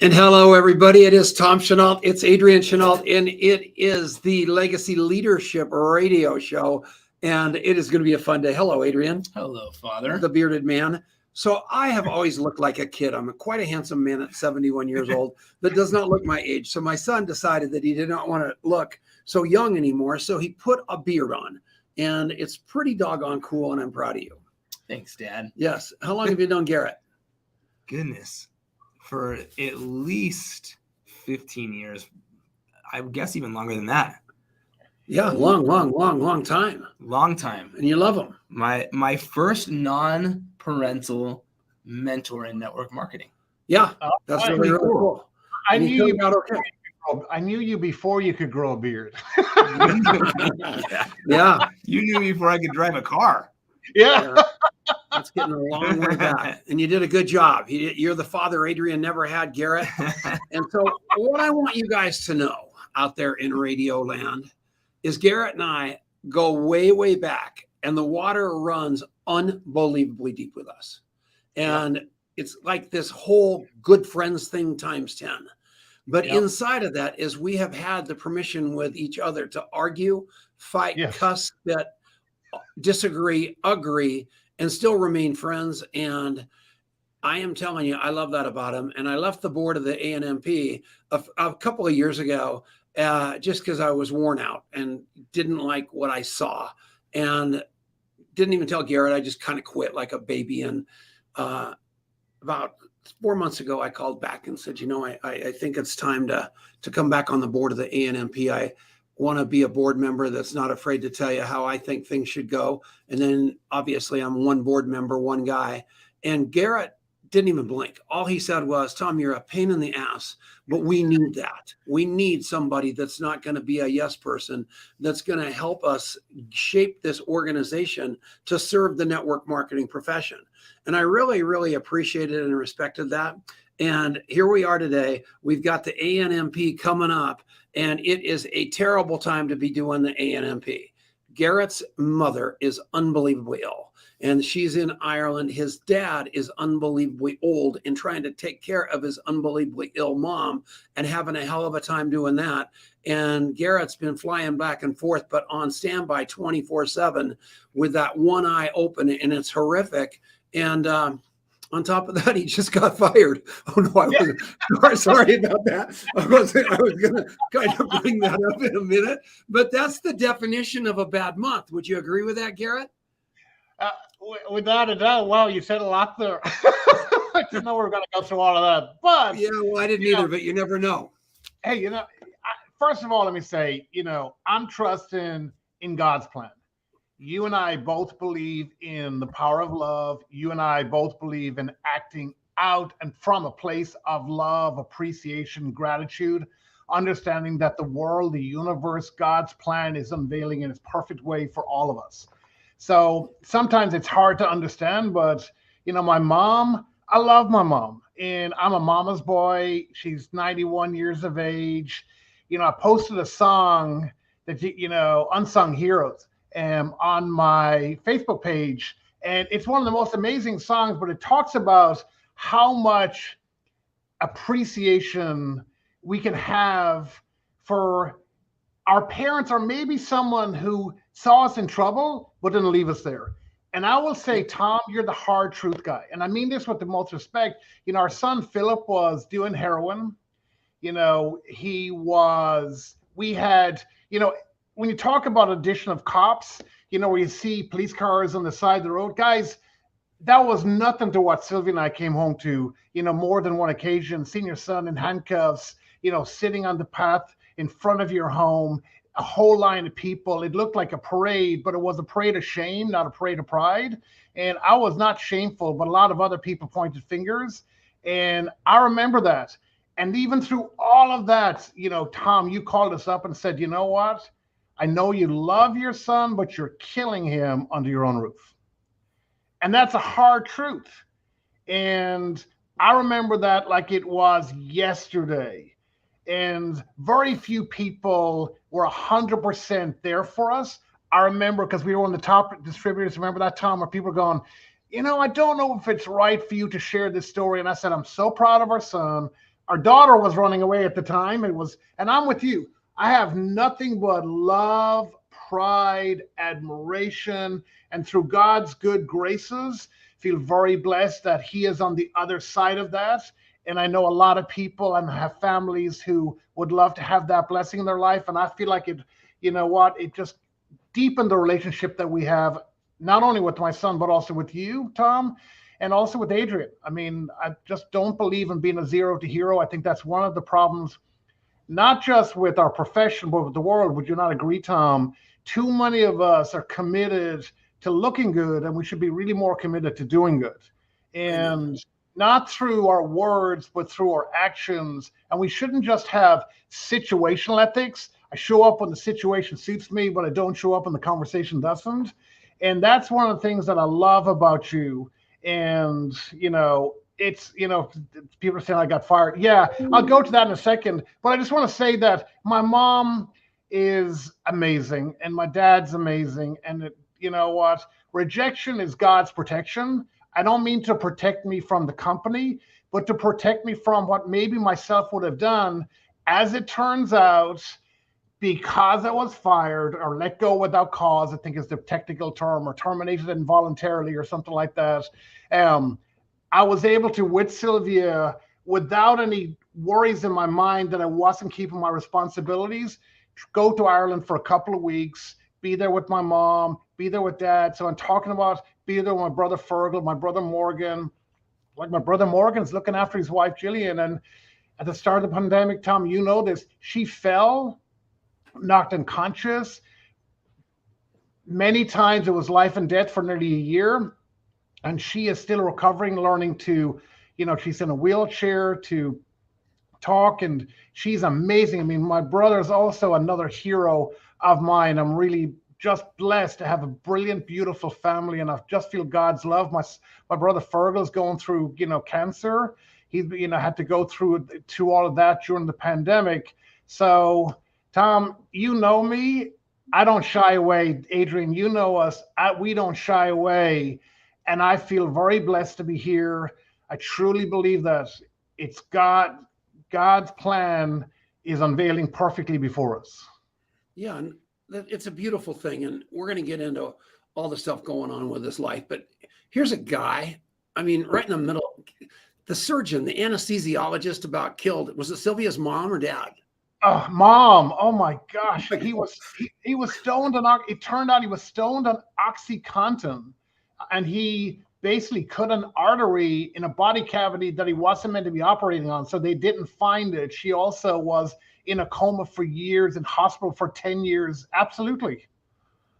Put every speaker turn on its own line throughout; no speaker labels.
And hello, everybody. It is Tom Chenault. It's Adrian Chenault, and it is the Legacy Leadership Radio Show. And it is going to be a fun day. Hello, Adrian.
Hello, Father.
The bearded man. So I have always looked like a kid. I'm quite a handsome man at 71 years old that does not look my age. So my son decided that he did not want to look so young anymore. So he put a beard on. And it's pretty doggone cool, and I'm proud of you.
Thanks, Dad.
Yes. How long have you known Garrett?
Goodness. For at least 15 years. I guess even longer than that.
Yeah, long time.
Long time.
And you love him.
My first non-parental mentor in network marketing.
Yeah, that's really cool.
I knew you before you could grow a beard.
Yeah.
You knew me before I could drive a car.
Yeah.
That's getting a long way back. And you did a good job. You're the father Adrian never had, Garrett. And so what I want you guys to know out there in radio land is Garrett and I go way, way back, and the water runs unbelievably deep with us. And it's like this whole good friends thing times 10. But inside of that is we have had the permission with each other to argue, fight, cuss, spit, disagree, agree, and still remain friends. And I am telling you, I love that about him. And I left the board of the ANMP a couple of years ago just because I was worn out and didn't like what I saw. And didn't even tell Garrett. I just kind of quit like a baby. And about 4 months ago, I called back and said, I think it's time to come back on the board of the ANMP. I want to be a board member that's not afraid to tell you how I think things should go. And then obviously I'm one board member, one guy. And Garrett didn't even blink. All he said was, Tom, you're a pain in the ass, but we need that. We need somebody that's not going to be a yes person, that's going to help us shape this organization to serve the network marketing profession. And I really, really appreciated and respected that. And here we are today. We've got the ANMP coming up, and it is a terrible time to be doing the ANMP. Garrett's mother is unbelievably ill, and she's in Ireland. His dad is unbelievably old and trying to take care of his unbelievably ill mom and having a hell of a time doing that. And Garrett's been flying back and forth, but on standby 24/7 with that one eye open, and it's horrific. And on top of that, he just got fired. Oh, no, I wasn't. Sorry about that. I was going to kind of bring that up in a minute. But that's the definition of a bad month. Would you agree with that, Garrett?
Without a doubt. Well, you said a lot there. I didn't know we were going to go through all of that. But
yeah, well, I didn't either, but you never know.
Hey, first of all, let me say, I'm trusting in God's plan. You and I both believe in the power of love. You and I both believe in acting out and from a place of love, appreciation, gratitude, understanding that the world, the universe, God's plan is unveiling in its perfect way for all of us. So sometimes it's hard to understand, but, my mom, I love my mom, and I'm a mama's boy. She's 91 years of age. I posted a song that, Unsung Heroes, on my Facebook page, and it's one of the most amazing songs, but it talks about how much appreciation we can have for our parents, or maybe someone who saw us in trouble but didn't leave us there. And I will say, Tom, you're the hard truth guy, and I mean this with the most respect. Our son Philip was doing heroin. We had when you talk about addition of cops, where you see police cars on the side of the road, guys, that was nothing to what Sylvia and I came home to, more than one occasion, seeing your son in handcuffs, sitting on the path in front of your home, a whole line of people. It looked like a parade, but it was a parade of shame, not a parade of pride. And I was not shameful, but a lot of other people pointed fingers. And I remember that. And even through all of that, Tom, you called us up and said, you know what? I know you love your son, but you're killing him under your own roof. And that's a hard truth. And I remember that like it was yesterday. And very few people were 100% there for us. I remember, because we were one of the top distributors, remember that time where people were going, I don't know if it's right for you to share this story. And I said, I'm so proud of our son. our daughter was running away at the time. And I'm with you. I have nothing but love, pride, admiration, and through God's good graces, feel very blessed that he is on the other side of that. And I know a lot of people and have families who would love to have that blessing in their life. And I feel like it, you know what, it just deepened the relationship that we have, not only with my son, but also with you, Tom, and also with Adrian. I mean, I just don't believe in being a zero to hero. I think that's one of the problems, not just with our profession, but with the world. Would you not agree, Tom? Too many of us are committed to looking good, and we should be really more committed to doing good. And not through our words, but through our actions. And we shouldn't just have situational ethics. I show up when the situation suits me, but I don't show up when the conversation doesn't. And that's one of the things that I love about you. And, you know, it's, you know, people are saying I got fired. Yeah, I'll go to that in a second. But I just want to say that my mom is amazing and my dad's amazing. And you know what? Rejection is God's protection. I don't mean to protect me from the company, but to protect me from what maybe myself would have done. As it turns out, because I was fired or let go without cause, I think is the technical term, or terminated involuntarily or something like that. I was able to, with Sylvia, without any worries in my mind that I wasn't keeping my responsibilities, go to Ireland for a couple of weeks, be there with my mom, be there with dad. So I'm talking about be there with my brother Fergal, my brother Morgan. Like my brother Morgan's looking after his wife Gillian. And at the start of the pandemic, Tom, you know this, she fell, knocked unconscious. Many times it was life and death for nearly a year. And she is still recovering, learning to, you know, she's in a wheelchair to talk, and she's amazing. I mean, my brother is also another hero of mine. I'm really just blessed to have a brilliant, beautiful family, and I just feel God's love. My brother Fergal's going through, you know, cancer. He, you know, had to go through all of that during the pandemic. So, Tom, you know me. I don't shy away. Adrian, you know us. We don't shy away. And I feel very blessed to be here. I truly believe that it's God's plan is unveiling perfectly before us.
Yeah, and it's a beautiful thing. And we're going to get into all the stuff going on with his life. But here's a guy, I mean, right in the middle, the surgeon, the anesthesiologist about killed. Was it Sylvia's mom or dad?
Oh, mom. Oh my gosh. He was stoned on, it turned out he was stoned on OxyContin, and he basically cut an artery in a body cavity that he wasn't meant to be operating on. So they didn't find it. She also was in a coma for years, in hospital for 10 years. Absolutely.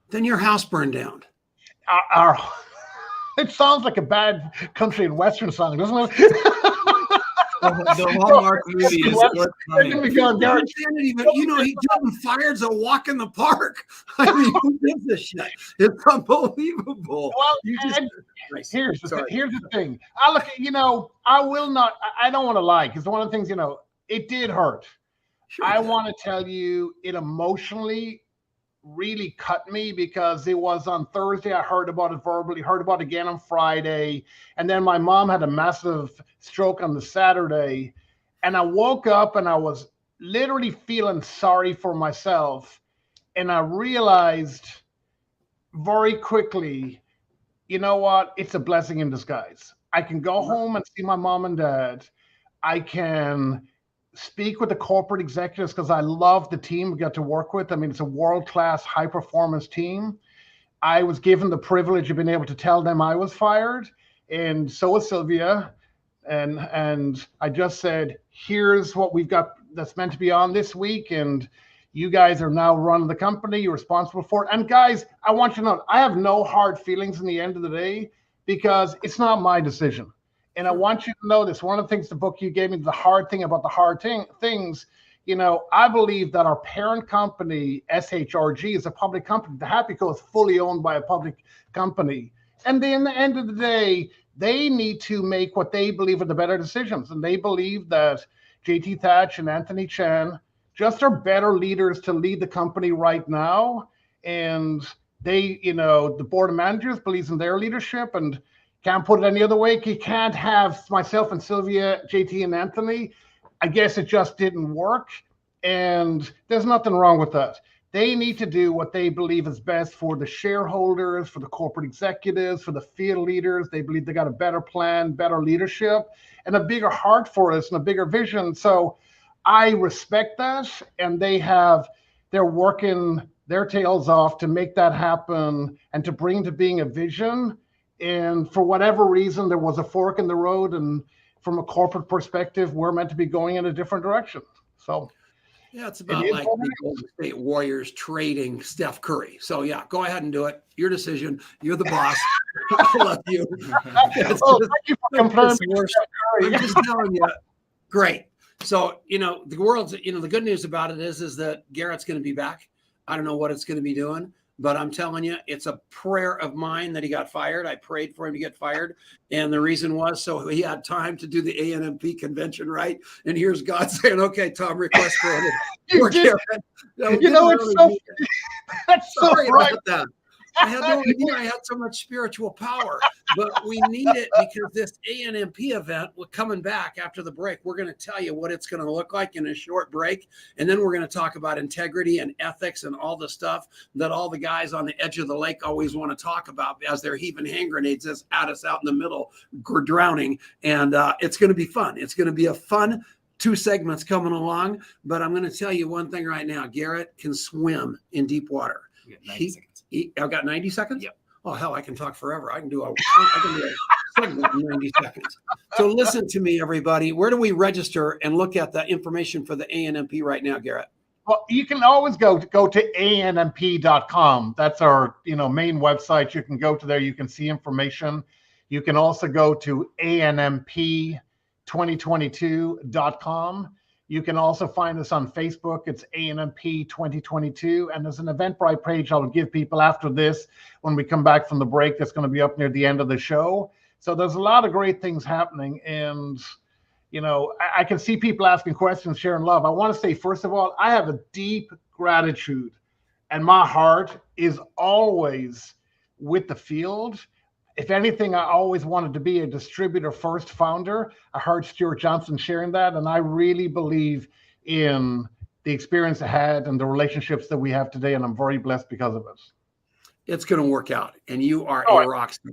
Then your house burned down.
It sounds like a bad country and western song, doesn't it?
The Hallmark movie is forthcoming.
You know, he didn't fired a walk in the park. I mean, who gives a shit? It's unbelievable.
Well, here's the thing. I look at, you know, I don't want to lie, because one of the things, you know, it did hurt. Sure, I want to tell you, it emotionally really cut me, because it was on Thursday. I heard about it verbally, heard about it again on Friday. And then my mom had a massive stroke on the Saturday. And I woke up and I was literally feeling sorry for myself. And I realized very quickly, you know what? It's a blessing in disguise. I can go home and see my mom and dad. I can speak with the corporate executives, because I love the team we got to work with. I mean, it's a world-class, high-performance team. I was given the privilege of being able to tell them I was fired, and so was Sylvia. And I just said, here's what we've got that's meant to be on this week, and you guys are now running the company. You're responsible for it. And guys, I want you to know, I have no hard feelings in the end of the day, because it's not my decision. And I want you to know this. One of the things, the book you gave me, the hard thing about the hard things, you know, I believe that our parent company, SHRG, is a public company. The Happy Co is fully owned by a public company. And then at the end of the day, they need to make what they believe are the better decisions. And they believe that JT Thatch and Anthony Chan just are better leaders to lead the company right now. And they, you know, the board of managers believes in their leadership, and can't put it any other way. You can't have myself and Sylvia, JT and Anthony I guess it just didn't work. And there's nothing wrong with that. They need to do what they believe is best for the shareholders, for the corporate executives, for the field leaders. They believe they got a better plan, better leadership, and a bigger heart for us and a bigger vision. So I respect that. And they're working their tails off to make that happen and to bring to being a vision. And for whatever reason, there was a fork in the road. And from a corporate perspective, we're meant to be going in a different direction. So
yeah, it's about like the Golden State Warriors trading Steph Curry. So yeah, go ahead and do it. Your decision. You're the boss. I love you.
Thank you for confirming.
I'm just telling you. Great. So, the world's, the good news about it is that Garrett's going to be back. I don't know what it's going to be doing, but I'm telling you, it's a prayer of mine that he got fired. I prayed for him to get fired. And the reason was so he had time to do the ANMP convention, right? And here's God saying, okay, Tom, request granted.
It's so, that's so right.
About that. I had no idea I had so much spiritual power, but we need it because this ANMP event, we're coming back after the break. We're going to tell you what it's going to look like in a short break. And then we're going to talk about integrity and ethics and all the stuff that all the guys on the edge of the lake always want to talk about as they're heaving hand grenades at us out in the middle, we're drowning. And it's going to be fun. It's going to be a fun 2 segments coming along. But I'm going to tell you one thing right now. Garrett can swim in deep water. I've got 90 seconds?
Yep.
Oh, hell, I can talk forever. I can do a segment in 90 seconds. So listen to me, everybody. Where do we register and look at the information for the ANMP right now, Garrett?
Well, you can always go to ANMP.com. That's our main website. You can go to there. You can see information. You can also go to ANMP2022.com. You can also find us on Facebook. It's ANMP 2022. And there's an Eventbrite page I'll give people after this when we come back from the break. That's going to be up near the end of the show. So there's a lot of great things happening. And, I can see people asking questions, sharing love. I want to say, first of all, I have a deep gratitude. And my heart is always with the field. If anything, I always wanted to be a distributor first founder. I heard Stuart Johnson sharing that, and I really believe in the experience I had and the relationships that we have today, and I'm very blessed because of it.
It's going to work out, and you are a rock star.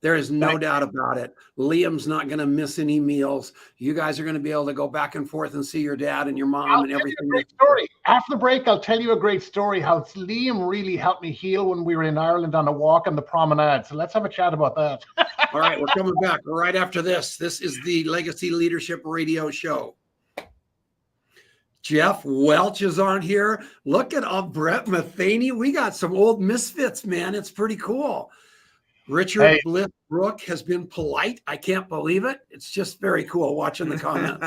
There is no doubt about it. Liam's not going to miss any meals. You guys are going to be able to go back and forth and see your dad and your mom and everything.
Great story. After the break, I'll tell you a great story how Liam really helped me heal when we were in Ireland on a walk on the promenade. So let's have a chat about that.
All right, we're coming back right after this. This is the Legacy Leadership Radio Show. Jeff Welch is on here. Look at Brett Matheny. We got some old misfits, man. It's pretty cool. Richard Bliss Brook has been polite. I can't believe it. It's just very cool watching the comments.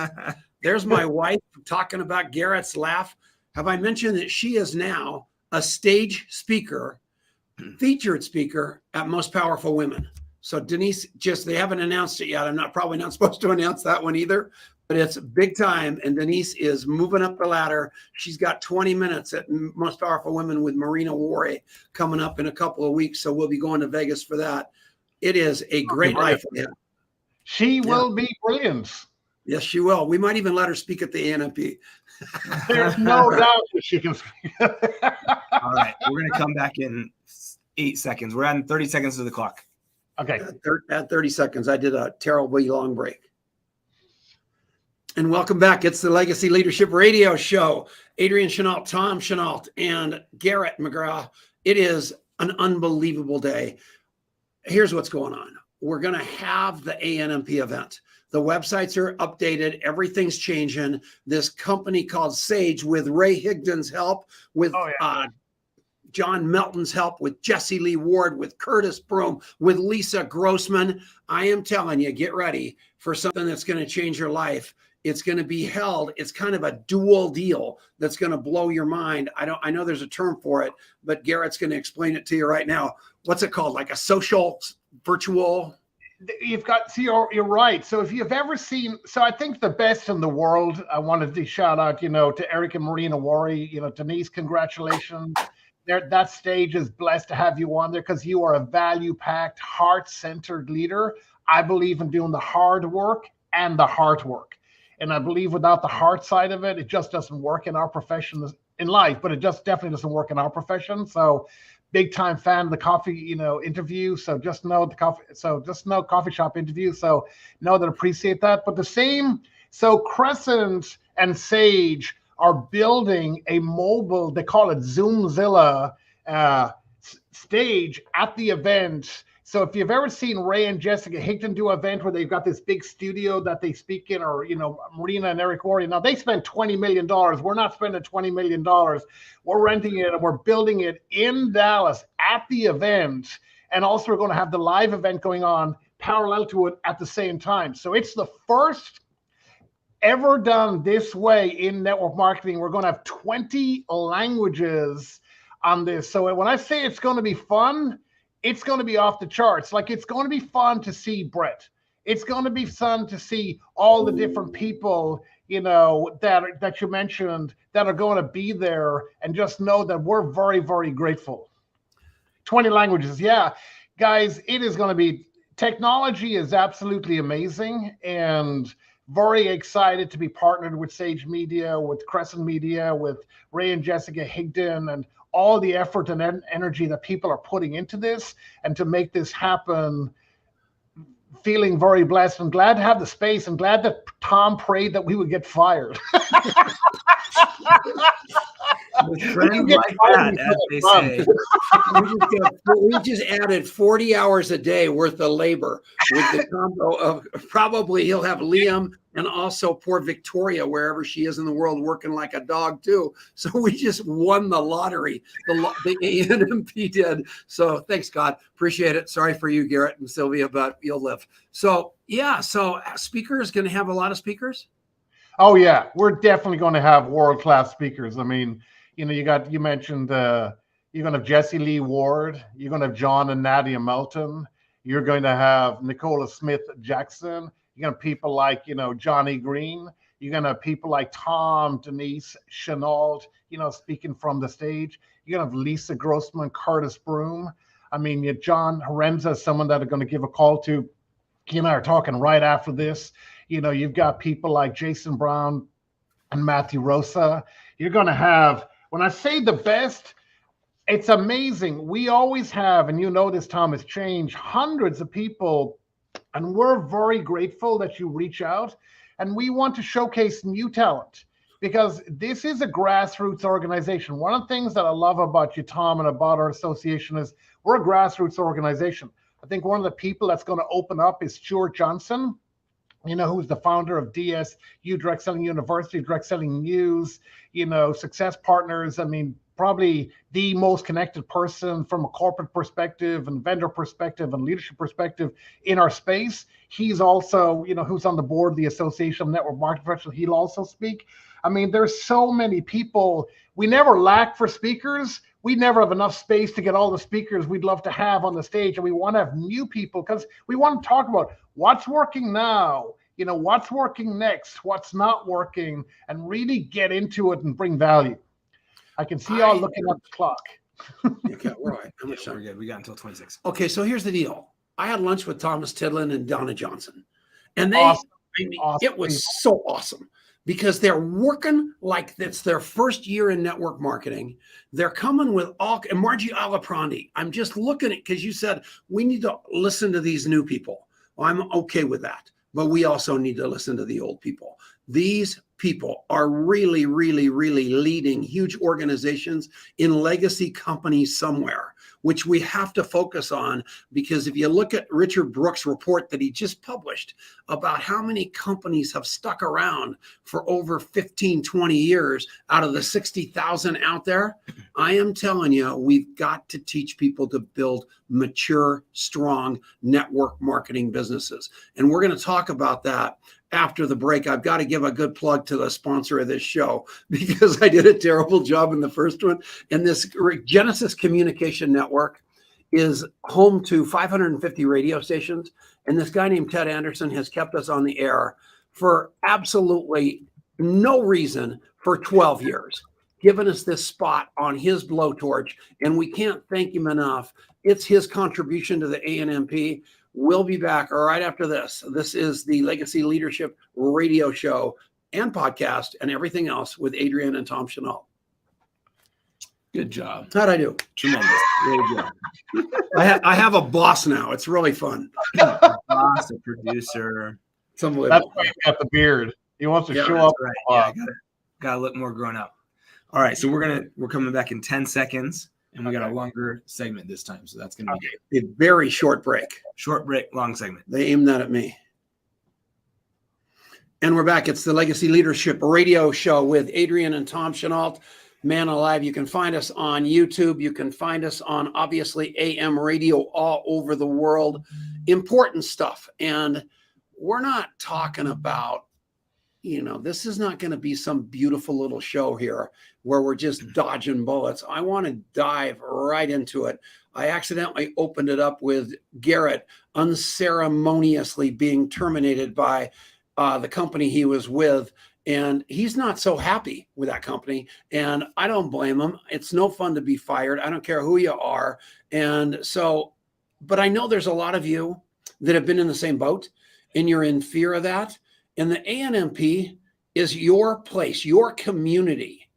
There's my wife talking about Garrett's laugh. Have I mentioned that she is now a stage speaker, featured speaker at Most Powerful Women? So Denise, they haven't announced it yet. I'm probably not supposed to announce that one either, but it's big time. And Denise is moving up the ladder. She's got 20 minutes at Most Powerful Women with Marina Warre coming up in a couple of weeks. So we'll be going to Vegas for that. It is a great life ahead.
She will be brilliant.
Yes, she will. We might even let her speak at the ANMP.
There's no doubt that she can speak.
All right. We're going to come back in 8 seconds. We're adding 30 seconds to the clock.
Okay.
At 30 seconds. I did a terribly long break. And welcome back. It's the Legacy Leadership Radio Show. Adrian Chenault, Tom Chenault, and Garrett McGrath. It is an unbelievable day. Here's what's going on. We're going to have the ANMP event. The websites are updated. Everything's changing. This company called Sage, with Ray Higdon's help, with John Melton's help, with Jesse Lee Ward, with Curtis Broom, with Lisa Grossman. I am telling you, get ready for something that's going to change your life. It's going to be held. It's kind of a dual deal that's going to blow your mind. I know there's a term for it, but Garrett's going to explain it to you right now. What's it called? Like a social virtual?
You're right. So if you've ever seen, I think the best in the world, I wanted to shout out, to Eric and Marina Warre, Denise, congratulations. That stage is blessed to have you on there because you are a value-packed, heart-centered leader. I believe in doing the hard work and the heart work. And I believe without the heart side of it, it just doesn't work in our profession in life, but it just definitely doesn't work in our profession. So big time fan of the coffee, interview. So just know coffee shop interview. So know that appreciate that. But the same, so Crescent and Sage are building a mobile, they call it Zoomzilla stage at the event. So if you've ever seen Ray and Jessica Higdon do an event where they've got this big studio that they speak in, or, Marina and Eric Worre, now they spent $20 million. We're not spending $20 million. We're renting it and we're building it in Dallas at the event. And also we're going to have the live event going on parallel to it at the same time. So it's the first ever done this way in network marketing. We're going to have 20 languages on this. So when I say it's going to be fun, it's going to be off the charts. Like, it's going to be fun to see Brett. It's going to be fun to see all the different people, that you mentioned that are going to be there, and just know that we're very, very grateful. 20 languages. Yeah, guys, it is going to be, technology is absolutely amazing, and very excited to be partnered with Sage Media, with Crescent Media, with Ray and Jessica Higdon, and all the effort and energy that people are putting into this, and to make this happen. Feeling very blessed and glad to have the space, and glad that Tom prayed that we would get fired.
Trend like that, as they say.
We just added 40 hours a day worth of labor with the combo of, probably he'll have Liam and also poor Victoria, wherever she is in the world, working like a dog too. So we just won the lottery. The ANMP did. So thanks, God. Appreciate it. Sorry for you, Garrett and Sylvia, but you'll live. So yeah, so speakers, going to have a lot of speakers?
Oh yeah, we're definitely going to have world-class speakers. I mean, you mentioned you're going to have Jesse Lee Ward, you're going to have John and Nadia Melton, you're going to have Nicola Smith Jackson, you're going to have people like, Johnny Green, you're going to have people like Tom, Denise, Chenault, speaking from the stage. You're going to have Lisa Grossman, Curtis Broom. I mean, John Haremza, someone that are going to give a call to. He and I are talking right after this. You've got people like Jason Brown and Matthew Rosa. You're going to have, when I say the best, it's amazing. We always have, and this, Tom, has changed, hundreds of people, and we're very grateful that you reach out, and we want to showcase new talent, because this is a grassroots organization. One of the things that I love about you, Tom, and about our association is we're a grassroots organization. I think one of the people that's going to open up is Stuart Johnson, who's the founder of DSU, Direct Selling University, Direct Selling News, Success Partners. I mean, probably the most connected person from a corporate perspective and vendor perspective and leadership perspective in our space. He's also, who's on the board of the Association of Network Marketing Professionals. He'll also speak. I mean, there's so many people. We never lack for speakers. We never have enough space to get all the speakers we'd love to have on the stage. And we want to have new people, because we want to talk about what's working now, what's working next, what's not working, and really get into it and bring value. I can see y'all looking at the clock.
Okay, all right.
We're good. We got until 26.
Okay, so here's the deal. I had lunch with Thomas Tidlin and Donna Johnson, and
Awesome.
It was so awesome, because they're working like it's their first year in network marketing. They're coming with and Margie Alaprandi. I'm just looking at, because you said we need to listen to these new people. Well, I'm okay with that, but we also need to listen to the old people. These people are really, really, really leading huge organizations in legacy companies somewhere, which we have to focus on, because if you look at Richard Brooks' report that he just published about how many companies have stuck around for over 15, 20 years out of the 60,000 out there, I am telling you, we've got to teach people to build mature, strong network marketing businesses. And we're going to talk about that after the break. I've got to give a good plug to the sponsor of this show, because I did a terrible job in the first one. And this Genesis Communication Network is home to 550 radio stations. And this guy named Ted Anderson has kept us on the air for absolutely no reason for 12 years, giving us this spot on his blowtorch. And we can't thank him enough. It's his contribution to the ANMP. We'll be back right after this. This is the Legacy Leadership Radio Show and podcast and everything else with Adrian and Tom Chenault.
Good job.
How'd I do?
Tremendous. Great job.
I have a boss now. It's really fun.
Boss, a producer.
It's unbelievable.
That's why he's got the beard. He wants to show
That's
up.
right. Yeah, I gotta look more grown up. All right, so we're coming back in 10 seconds, and we got a longer segment this time. So that's gonna be
A very short break.
short break, long segment.
They aimed that at me. And we're back. It's the Legacy Leadership Radio Show with Adrian and Tom Chenault. Man alive. You can find us on YouTube. You can find us on, obviously, AM radio all over the world. Important stuff. And we're not talking about, this is not going to be some beautiful little show here where we're just dodging bullets. I want to dive right into it. I accidentally opened it up with Garrett unceremoniously being terminated by the company he was with. And he's not so happy with that company. And I don't blame him. It's no fun to be fired. I don't care who you are. And so, but I know there's a lot of you that have been in the same boat and you're in fear of that. And the ANMP is your place, your community.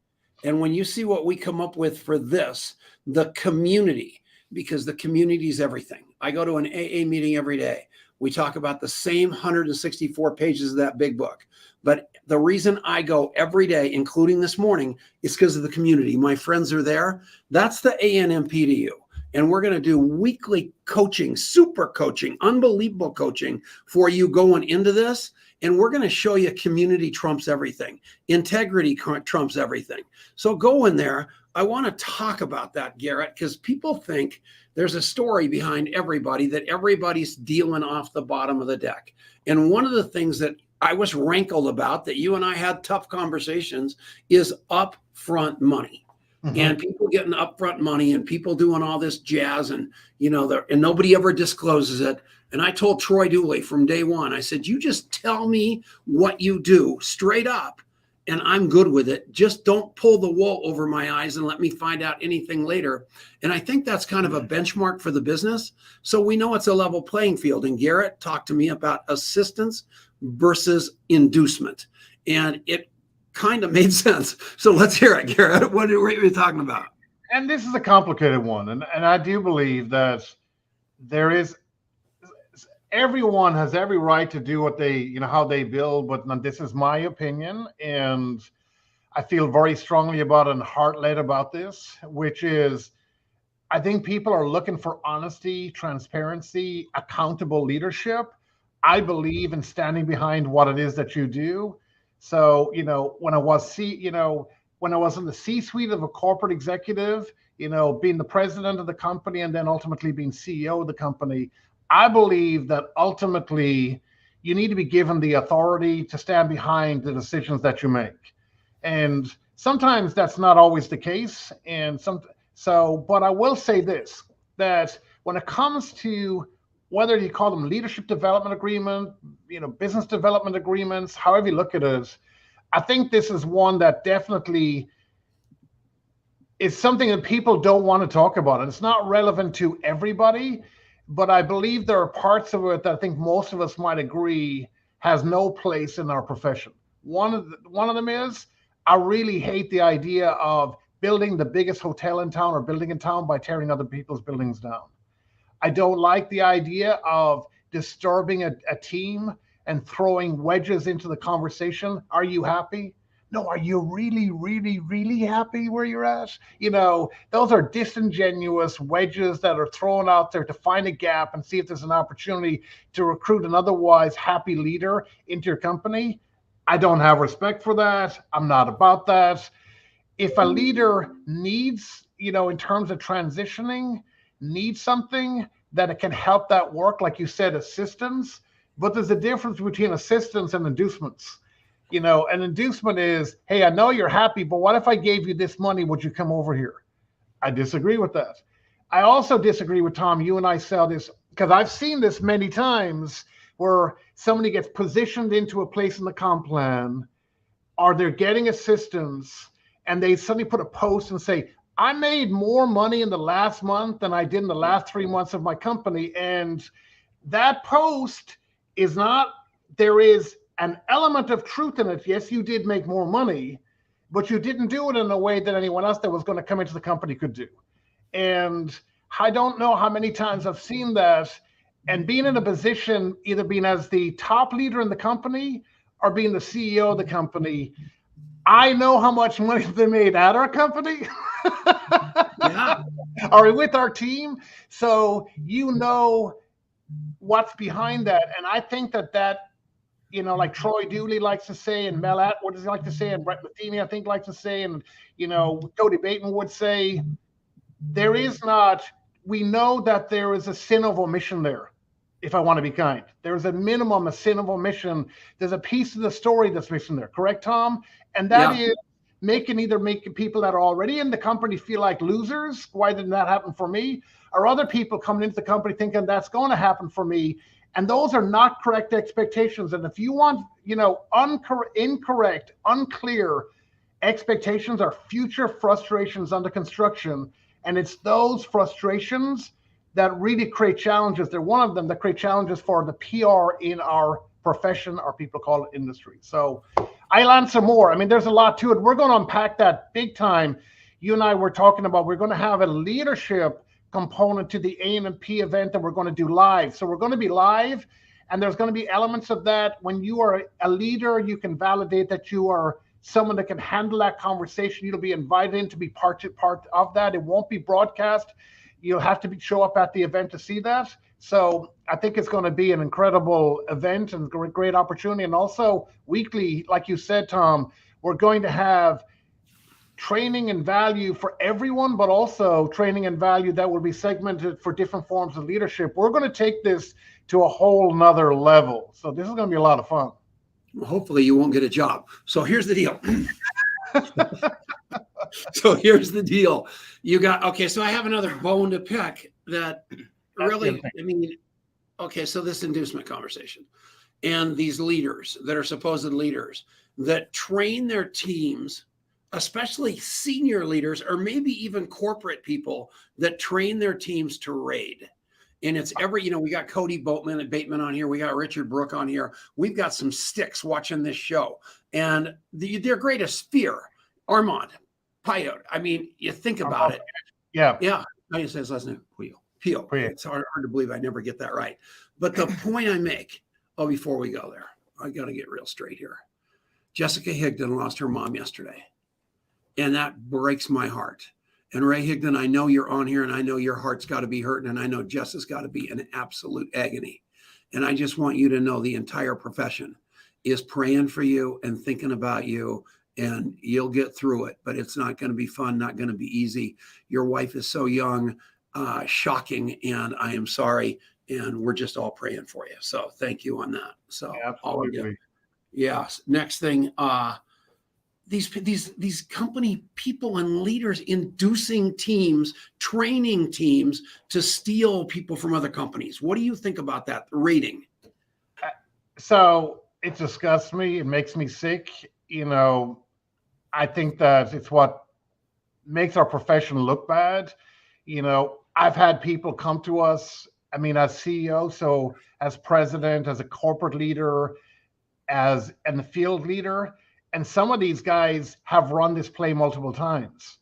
And when you see what we come up with for this, the community, because the community is everything. I go to an AA meeting every day. We talk about the same 164 pages of that big book. But the reason I go every day, including this morning, is because of the community. My friends are there. That's the ANMP to you. And we're going to do weekly coaching, super coaching, unbelievable coaching for you going into this. And we're going to show you community trumps everything. Integrity trumps everything. So go in there. I want to talk about that, Garrett, because people think there's a story behind everybody, that everybody's dealing off the bottom of the deck. And one of the things that I was rankled about, that you and I had tough conversations, is upfront money. Mm-hmm. And people getting upfront money and people doing all this jazz and, and nobody ever discloses it. And I told Troy Dooley from day one, I said, you just tell me what you do straight up and I'm good with it. Just don't pull the wool over my eyes and let me find out anything later. And I think that's kind of a benchmark for the business. So we know it's a level playing field. And Garrett talked to me about assistance versus inducement. And it kind of made sense. So let's hear it, Garrett. What are we talking about?
And this is a complicated one. And I do believe that everyone has every right to do what they, how they build, but this is my opinion. And I feel very strongly about and heart-led about this, which is, I think people are looking for honesty, transparency, accountable leadership. I believe in standing behind what it is that you do. So, when I was in the C-suite of a corporate executive, being the president of the company and then ultimately being CEO of the company, I believe that ultimately you need to be given the authority to stand behind the decisions that you make. And sometimes that's not always the case. But I will say this, that when it comes to whether you call them leadership development agreement, business development agreements, however you look at it, I think this is one that definitely is something that people don't want to talk about. And it's not relevant to everybody, but I believe there are parts of it that I think most of us might agree has no place in our profession. One of them is, I really hate the idea of building the biggest hotel in town or building in town by tearing other people's buildings down. I don't like the idea of disturbing a team and throwing wedges into the conversation. Are you happy? No, are you really, really, really happy where you're at? Those are disingenuous wedges that are thrown out there to find a gap and see if there's an opportunity to recruit an otherwise happy leader into your company. I don't have respect for that. I'm not about that. If a leader needs, in terms of transitioning, needs something that it can help that work, like you said, assistance, but there's a difference between assistance and inducements. An inducement is, hey, I know you're happy, but what if I gave you this money? Would you come over here? I disagree with that. I also disagree with Tom. You and I saw this because I've seen this many times where somebody gets positioned into a place in the comp plan, or they're getting assistance, and they suddenly put a post and say, I made more money in the last month than I did in the last 3 months of my company. And that post is not, there is an element of truth in it. Yes, you did make more money, but you didn't do it in a way that anyone else that was going to come into the company could do. And I don't know how many times I've seen that, and being in a position, either being as the top leader in the company or being the CEO of the company, I know how much money they made at our company.
Yeah.
Or with our team. So you know what's behind that. And I think that like Troy Dooley likes to say, and Mel Atwood does he like to say, and Brett Matheny, I think, likes to say, and Cody Bateman would say, we know that there is a sin of omission there. If I want to be kind, there's a minimum, a sin of omission. There's a piece of the story that's missing there. Correct, Tom? And that is making people that are already in the company feel like losers. Why didn't that happen for me? Or other people coming into the company thinking that's going to happen for me. And those are not correct expectations. And if you want, incorrect, unclear expectations are future frustrations under construction. And it's those frustrations that really create challenges. They're one of them that create challenges for the PR in our profession, or people call it industry. So I'll answer more. I mean, there's a lot to it. We're going to unpack that big time. You and I were talking about, we're going to have a leadership component to the ANMP event that we're going to do live. So we're going to be live, and there's going to be elements of that. When you are a leader, you can validate that you are someone that can handle that conversation. You'll be invited in to be part of that. It won't be broadcast. You'll have to show up at the event to see that. So I think it's going to be an incredible event and great opportunity. And also weekly, like you said, Tom, we're going to have training and value for everyone, but also training and value that will be segmented for different forms of leadership. We're going to take this to a whole nother level. So this is going to be a lot of fun.
Well, hopefully you won't get a job. So here's the deal. So I have another bone to pick that really, so this inducement conversation and these leaders that are supposed leaders that train their teams, especially senior leaders, or maybe even corporate people that train their teams to raid. And it's we got Cody Bateman on here. We got Richard Brook on here. We've got some sticks watching this show, and their greatest fear, Armand Payot. I mean, you think about it.
Yeah.
How do you say his last name? Pio. It's hard to believe I never get that right. But the point I make, before we go there, I got to get real straight here. Jessica Higdon lost her mom yesterday, and that breaks my heart. And Ray Higdon, I know you're on here, and I know your heart's got to be hurting, and I know Jess has got to be in absolute agony. And I just want you to know the entire profession is praying for you and thinking about you, and you'll get through it. But it's not going to be fun, not going to be easy. Your wife is so young, shocking, and I am sorry, and we're just all praying for you. So thank you on that. So all of you. Yes. Next thing, these company people and leaders inducing teams, training teams to steal people from other companies. What do you think about that rating?
So it disgusts me. It makes me sick. I think that it's what makes our profession look bad. I've had people come to us, as CEO, so as president, as a corporate leader, and the field leader. And some of these guys have run this play multiple times.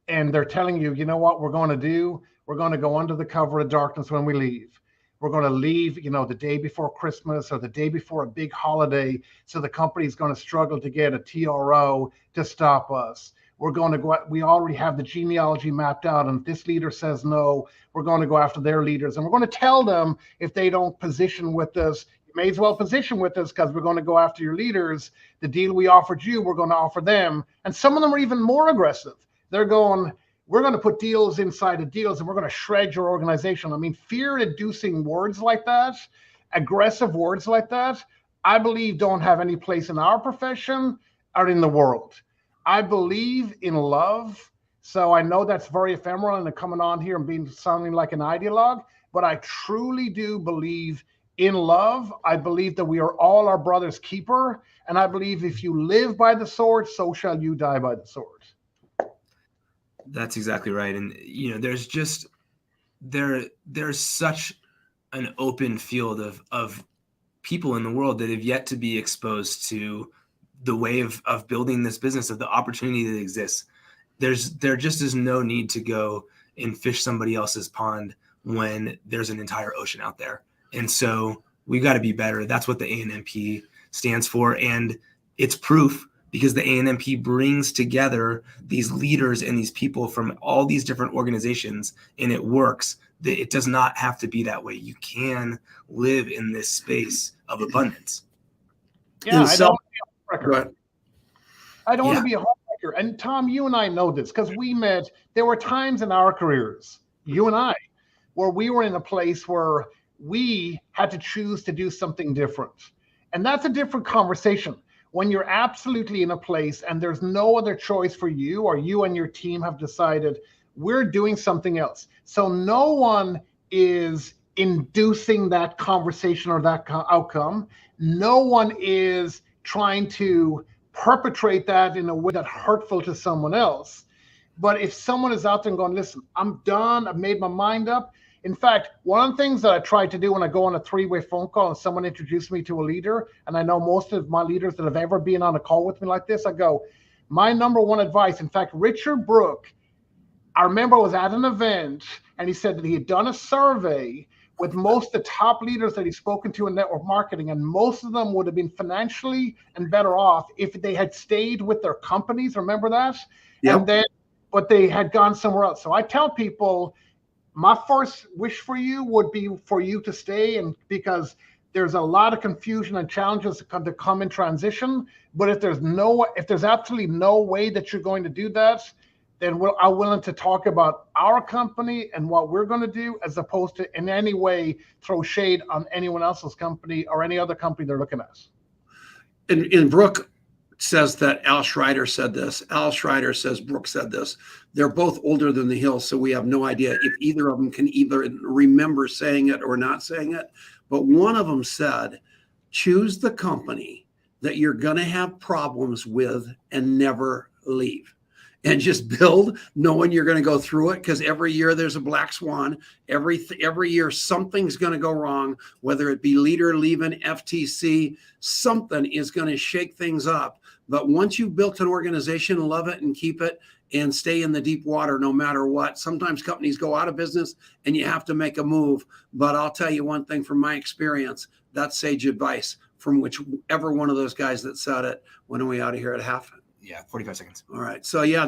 And they're telling you, you know what we're going to do? We're going to go under the cover of darkness when we leave. We're going to leave, the day before Christmas or the day before a big holiday. So the company's going to struggle to get a TRO to stop us. We're going to go, we already have the genealogy mapped out. And if this leader says no, we're going to go after their leaders. And we're going to tell them if they don't position with us, you may as well position with us because we're going to go after your leaders. The deal we offered you, we're going to offer them. And some of them are even more aggressive. They're going, we're going to put deals inside of deals and we're going to shred your organization. Fear-inducing words like that, aggressive words like that, I believe don't have any place in our profession or in the world. I believe in love. So I know that's very ephemeral and coming on here and sounding like an ideologue, but I truly do believe in love. I believe that we are all our brother's keeper. And I believe if you live by the sword, so shall you die by the sword.
That's exactly right. And, there's such an open field of people in the world that have yet to be exposed to the way of building this business, of the opportunity that exists. There just is no need to go and fish somebody else's pond when there's an entire ocean out there. And so we've got to be better. That's what the ANMP stands for. And it's proof, because the ANMP brings together these leaders and these people from all these different organizations, and it works. It does not have to be that way. You can live in this space of abundance.
Yeah, I don't want to be a homewrecker. I don't want to be a homewrecker. And Tom, you and I know this because we met. There were times in our careers, you and I, where we were in a place where we had to choose to do something different. And that's a different conversation. When you're absolutely in a place and there's no other choice for you, or you and your team have decided we're doing something else. So no one is inducing that conversation or that outcome. No one is trying to perpetrate that in a way that's hurtful to someone else. But if someone is out there and going, listen, I'm done, I've made my mind up. In fact, one of the things that I try to do when I go on a three-way phone call and someone introduces me to a leader, and I know most of my leaders that have ever been on a call with me like this, I go, my number one advice, in fact, Richard Brooke, I remember was at an event, and he said that he had done a survey with most of the top leaders that he's spoken to in network marketing, and most of them would have been financially and better off if they had stayed with their companies. Remember that? Yep. But they had gone somewhere else. So I tell people, my first wish for you would be for you to stay, and because there's a lot of confusion and challenges to come in transition. But if there's absolutely no way that you're going to do that, then I'm willing to talk about our company and what we're going to do, as opposed to in any way throw shade on anyone else's company or any other company they're looking at.
And Brooke says that Al Schreider said this. Al Schreider says Brooke said this. They're both older than the hill, so we have no idea if either of them can either remember saying it or not saying it. But one of them said, choose the company that you're going to have problems with and never leave. And just build knowing you're going to go through it, because every year there's a black swan. Every year something's going to go wrong, whether it be leader leaving, FTC, something is going to shake things up. But once you've built an organization, love it and keep it and stay in the deep water no matter what. Sometimes companies go out of business and you have to make a move. But I'll tell you one thing from my experience, that's sage advice from whichever one of those guys that said it. When are we out of here at half?
Yeah, 45 seconds.
All right. So yeah,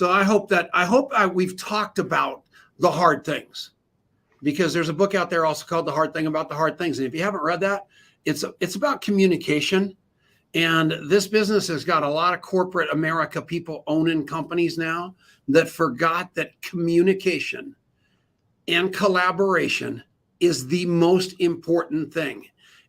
I hope we've talked about the hard things, because there's a book out there also called The Hard Thing About the Hard Things. And if you haven't read that, it's about communication. And this business has got a lot of corporate America people owning companies now that forgot that communication and collaboration is the most important thing.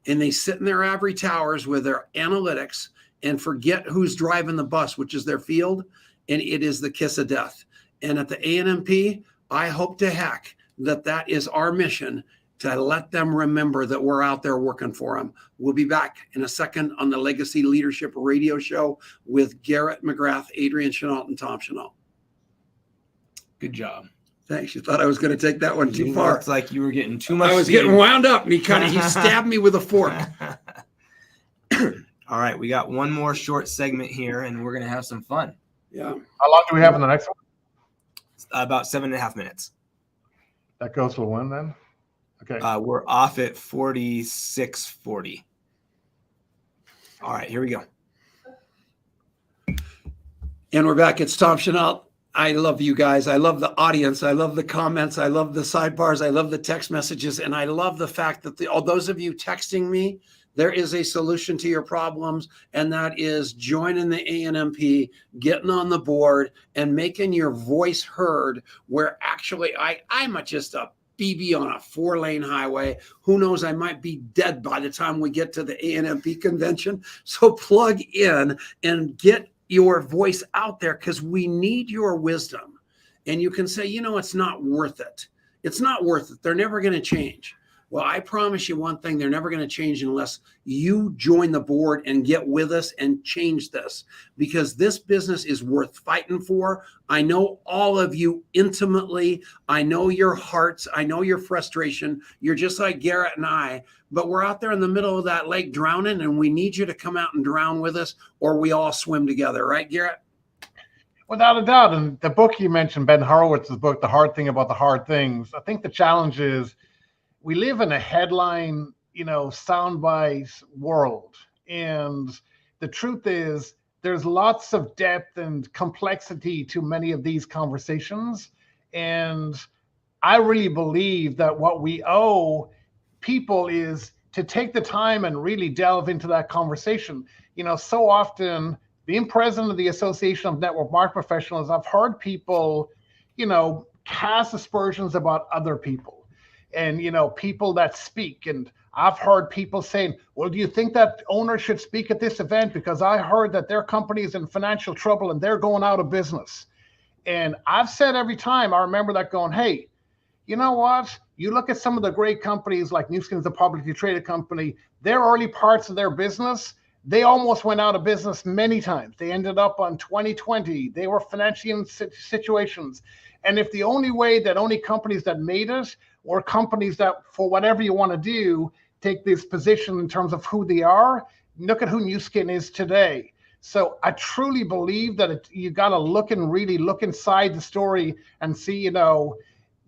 And they sit in their ivory towers with their analytics and forget who's driving the bus, which is their field, and it is the kiss of death. And at the ANMP, I hope to heck that is our mission, to let them remember that we're out there working for them. We'll be back in a second on the Legacy Leadership Radio Show with Garrett McGrath, Adrian Chenault, and Tom Chenault.
Good job.
Thanks. You thought I was going to take that one too far.
It's like you were getting too much.
I was getting wound up, and he stabbed me with a fork.
All right, we got one more short segment here, and we're going to have some fun.
Yeah.
How long do we have in the next one?
About 7.5 minutes.
That goes for when then? Okay.
We're off at 46:40. All right, here we go.
And we're back. It's Tom Chenault. I love you guys. I love the audience. I love the comments. I love the sidebars. I love the text messages. And I love the fact that all those of you texting me, there is a solution to your problems, and that is joining the ANMP, getting on the board, and making your voice heard, where actually I'm just a BB on a 4-lane highway. Who knows? I might be dead by the time we get to the ANMP convention. So plug in and get your voice out there, because we need your wisdom. And you can say, it's not worth it. It's not worth it. They're never going to change. Well, I promise you one thing, they're never going to change unless you join the board and get with us and change this, because this business is worth fighting for. I know all of you intimately. I know your hearts. I know your frustration. You're just like Garrett and I, but we're out there in the middle of that lake drowning, and we need you to come out and drown with us, or we all swim together. Right, Garrett?
Without a doubt. And the book you mentioned, Ben Horowitz's book, The Hard Thing About the Hard Things, I think the challenge is we live in a headline, soundbite world. And the truth is there's lots of depth and complexity to many of these conversations. And I really believe that what we owe people is to take the time and really delve into that conversation. So often, being president of the Association of Network Marketing Professionals, I've heard people, cast aspersions about other people and, people that speak. And I've heard people saying, well, do you think that owner should speak at this event? Because I heard that their company is in financial trouble and they're going out of business. And I've said every time, I remember that going, hey, you know what? You look at some of the great companies like Nu Skin is a publicly traded company, their early parts of their business, they almost went out of business many times. They ended up on 2020. They were financially in situations. And if the only companies that made it were companies that, for whatever you want to do, take this position in terms of who they are, look at who Nu Skin is today. So I truly believe that you got to really look inside the story and see, no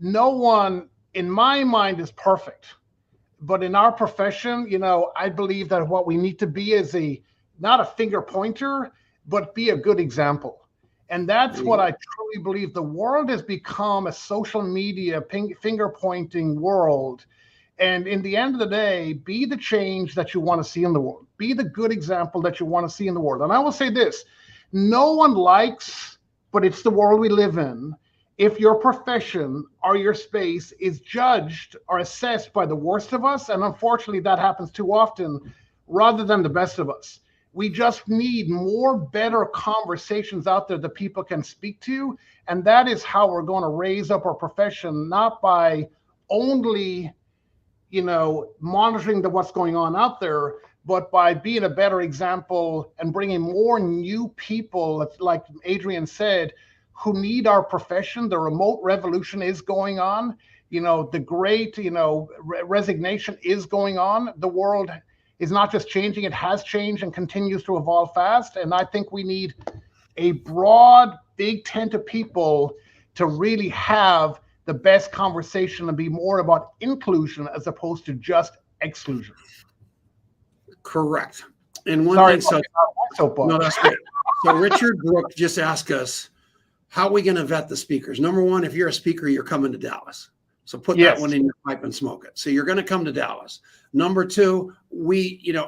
one in my mind is perfect. But in our profession, I believe that what we need to be is not a finger pointer, but be a good example. And that's what I truly believe. The world has become a social media finger pointing world. And in the end of the day, be the change that you want to see in the world. Be the good example that you want to see in the world. And I will say this, no one likes, but it's the world we live in, if your profession or your space is judged or assessed by the worst of us, and unfortunately that happens too often, rather than the best of us. We just need more better conversations out there that people can speak to. And that is how we're going to raise up our profession, not by only, monitoring what's going on out there, but by being a better example and bringing more new people, like Adrian said, who need our profession. The remote revolution is going on. The great, resignation is going on. The world is not just changing, it has changed and continues to evolve fast. And I think we need a broad, big tent of people to really have the best conversation and be more about inclusion as opposed to just exclusion.
Correct. And one
Sorry,
thing, no, that's great. So Richard Brook just asked us, how are we going to vet the speakers? Number one, if you're a speaker, you're coming to Dallas. So put that one in your pipe and smoke it. So you're going to come to Dallas. Number two,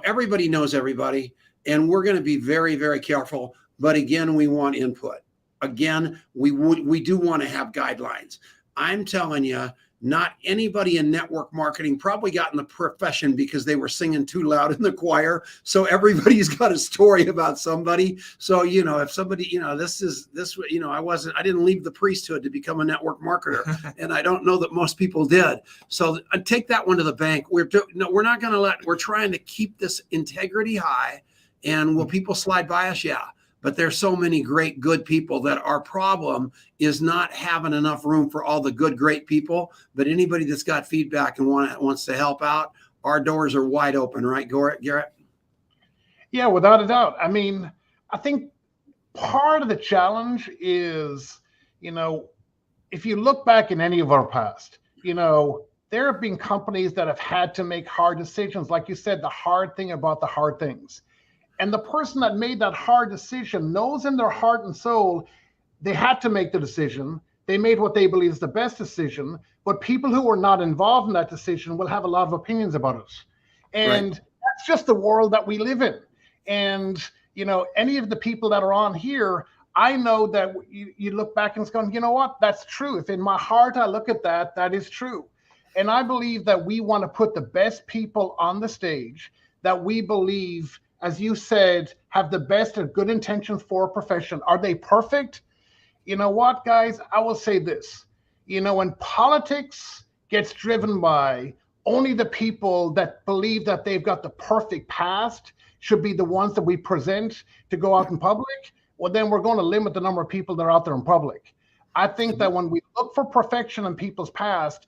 everybody knows everybody, and we're going to be very, very careful. But again, we want input. Again, we do want to have guidelines. I'm telling you, not anybody in network marketing probably got in the profession because they were singing too loud in the choir. So everybody's got a story about somebody. So, if somebody, I didn't leave the priesthood to become a network marketer. And I don't know that most people did. So take that one to the bank. We're not going to we're trying to keep this integrity high. And will people slide by us? Yeah. But there's so many great, good people that our problem is not having enough room for all the good, great people. But anybody that's got feedback and wants to help out, our doors are wide open, right, Garrett?
Yeah, without a doubt. I mean, I think part of the challenge is, if you look back in any of our past, there have been companies that have had to make hard decisions. Like you said, the hard thing about the hard things. And the person that made that hard decision knows in their heart and soul they had to make the decision. They made what they believe is the best decision. But people who are not involved in that decision will have a lot of opinions about it. And that's just the world that we live in. And, any of the people that are on here, I know that you look back and it's going, you know what? That's true. If in my heart I look at that, that is true. And I believe that we want to put the best people on the stage that we believe, as you said, have the best of good intentions for a profession. Are they perfect? You know what, guys? I will say this. When politics gets driven by only the people that believe that they've got the perfect past should be the ones that we present to go out in public, well, then we're going to limit the number of people that are out there in public. I think that when we look for perfection in people's past,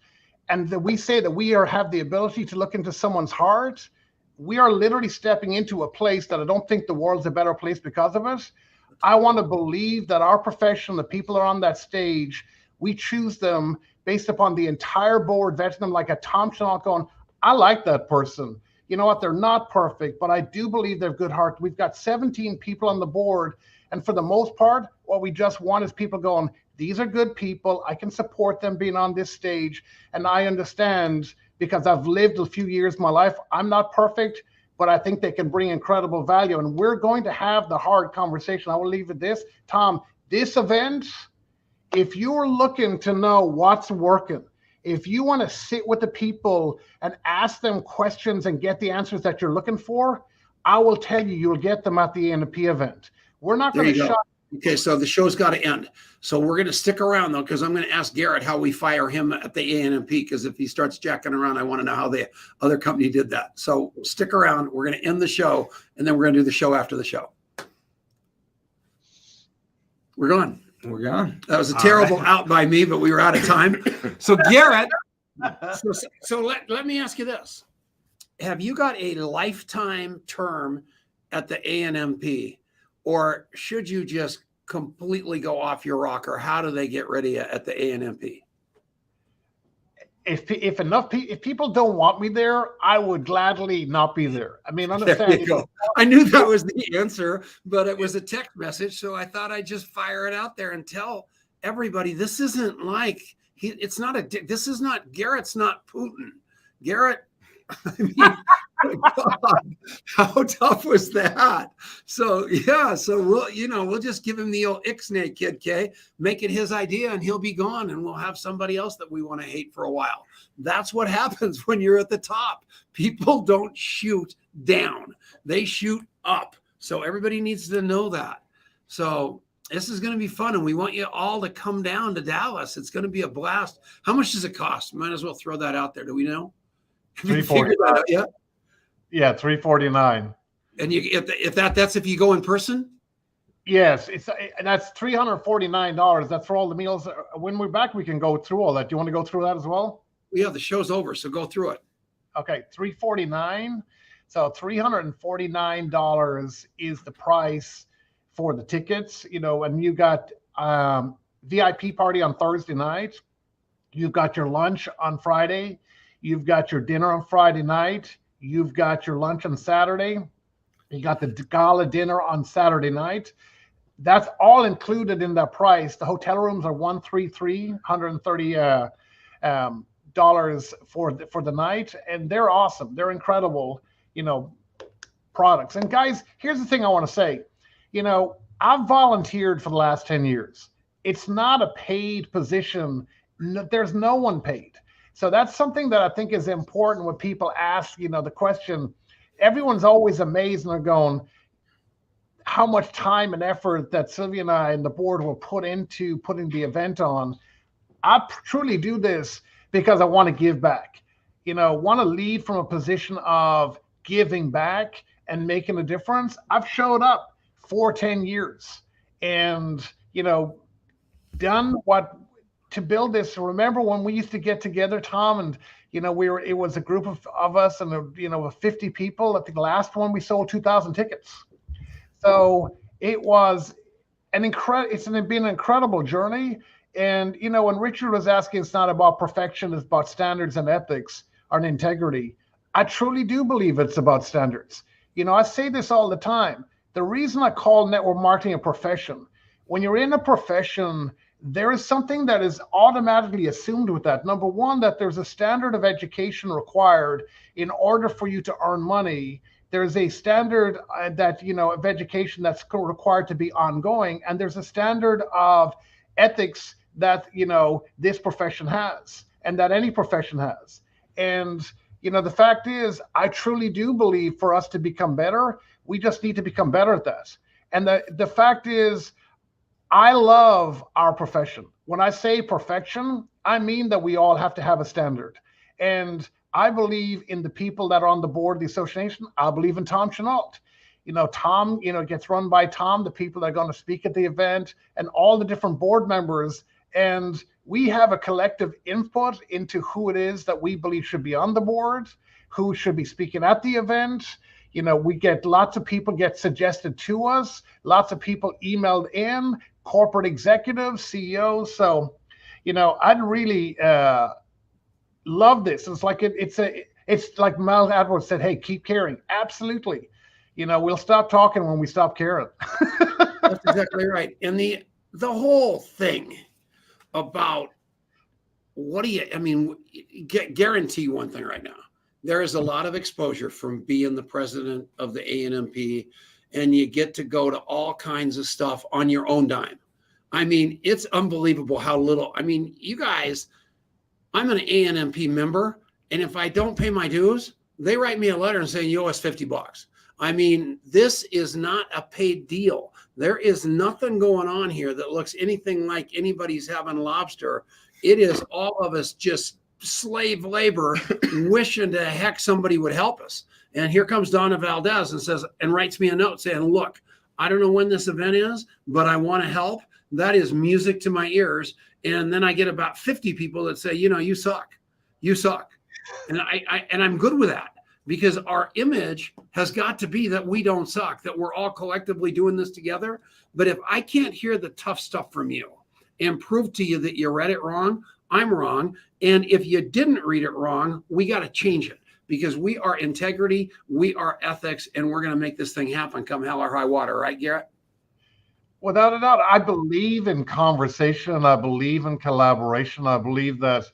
and that we say that we have the ability to look into someone's heart, we are literally stepping into a place that I don't think the world's a better place because of it. I want to believe that our profession, the people that are on that stage, we choose them based upon the entire board, vetting them like a Tom Chenault going, I like that person. You know what? They're not perfect, but I do believe they're good heart. We've got 17 people on the board. And for the most part, what we just want is people going, these are good people. I can support them being on this stage. And I understand because I've lived a few years of my life. I'm not perfect, but I think they can bring incredible value. And we're going to have the hard conversation. I will leave it this. Tom, this event, if you're looking to know what's working, if you want to sit with the people and ask them questions and get the answers that you're looking for, I will tell you, you'll get them at the ANMP event. We're not going to shut.
Okay, so the show's got to end. So we're going to stick around, though, because I'm going to ask Garrett how we fire him at the ANMP, because if he starts jacking around, I want to know how the other company did that. So stick around. We're going to end the show, and then we're going to do the show after the show. We're gone.
We're gone.
That was a terrible out by me, but we were out of time.
So Garrett,
so let me ask you this. Have you got a lifetime term at the ANMP, or should you just completely go off your rocker? How do they get rid of you at the ANMP?
If people don't want me there, I would gladly not be there. I mean, understand.
There you go. I knew that was the answer, but it was a text message, so I thought I'd just fire it out there and tell everybody this isn't like this is not Garrett's not Putin. Garrett, I mean, God, how tough was that? So yeah, so we'll just give him the old Ixnay kid, Kay, make it his idea, and he'll be gone, and we'll have somebody else that we want to hate for a while. That's what happens when you're at the top. People don't shoot down; they shoot up. So everybody needs to know that. So this is going to be fun, and we want you all to come down to Dallas. It's going to be a blast. How much does it cost? Might as well throw that out there. Do we know? Have you figured that out yet?
Yeah, $349.
And that's if you go in person?
Yes, and that's $349. That's for all the meals. When we're back, we can go through all that. Do you want to go through that as well?
Yeah, the show's over, so go through it.
Okay, $349. So $349 is the price for the tickets. And you got VIP party on Thursday night. You've got your lunch on Friday. You've got your dinner on Friday night. You've got your lunch on Saturday. You got the gala dinner on Saturday night. That's all included in that price. The hotel rooms are $130 for the night, and they're awesome. They're incredible, products. And guys, here's the thing I want to say. I've volunteered for the last 10 years. It's not a paid position. There's no one paid. So that's something that I think is important when people ask, the question. Everyone's always amazed and they're going, how much time and effort that Sylvia and I and the board will put into putting the event on. I truly do this because I want to give back. Want to lead from a position of giving back and making a difference. I've showed up for 10 years and, done what to build this. Remember when we used to get together, Tom, and it was a group of us and 50 people. I think the last one we sold 2,000 tickets. So it was it's been an incredible journey. And when Richard was asking, it's not about perfection, it's about standards and ethics and integrity. I truly do believe it's about standards. I say this all the time. The reason I call network marketing a profession, when you're in a profession, there is something that is automatically assumed with that. Number one, that there's a standard of education required in order for you to earn money. There's a standard that, of education that's required to be ongoing. And there's a standard of ethics that, this profession has and that any profession has. And, the fact is, I truly do believe for us to become better, we just need to become better at that. And the fact is, I love our profession. When I say perfection, I mean that we all have to have a standard. And I believe in the people that are on the board of the association. I believe in Tom Chenault. Tom, it gets run by Tom, the people that are going to speak at the event, and all the different board members. And we have a collective input into who it is that we believe should be on the board, who should be speaking at the event. We get lots of people get suggested to us, lots of people emailed in, corporate executives, CEOs. So, I'd really love this. It's like it's like Miles Edwards said, hey, keep caring. Absolutely. We'll stop talking when we stop caring.
That's exactly right. And the whole thing about guarantee one thing right now. There is a lot of exposure from being the president of the ANMP, and you get to go to all kinds of stuff on your own dime. I mean, it's unbelievable how little. I mean, you guys, I'm an ANMP member, and if I don't pay my dues, they write me a letter and say, you owe us $50. I mean, this is not a paid deal. There is nothing going on here that looks anything like anybody's having lobster. It is all of us just slave labor wishing to heck somebody would help us. And here comes Donna Valdez and writes me a note saying, look, I don't know when this event is, but I want to help. That is music to my ears. And then I get about 50 people that say, you suck. You suck. And I'm good with that, because our image has got to be that we don't suck, that we're all collectively doing this together. But if I can't hear the tough stuff from you and prove to you that you read it wrong, I'm wrong. And if you didn't read it wrong, we got to change it, because we are integrity, we are ethics, and we're going to make this thing happen come hell or high water. Right, Garrett?
Without a doubt, I believe in conversation. I believe in collaboration. I believe that,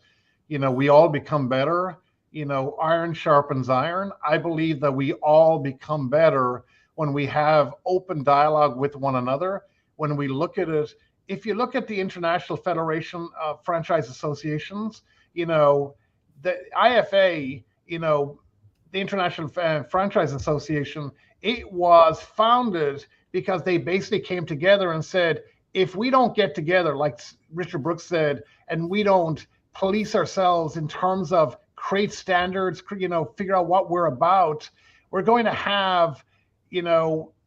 we all become better. Iron sharpens iron. I believe that we all become better when we have open dialogue with one another, when we look at it. If you look at the International Federation of Franchise Associations, the IFA, the International Franchise Association, it was founded because they basically came together and said, if we don't get together, like Richard Brooks said, and we don't police ourselves in terms of create standards, figure out what we're about, we're going to have,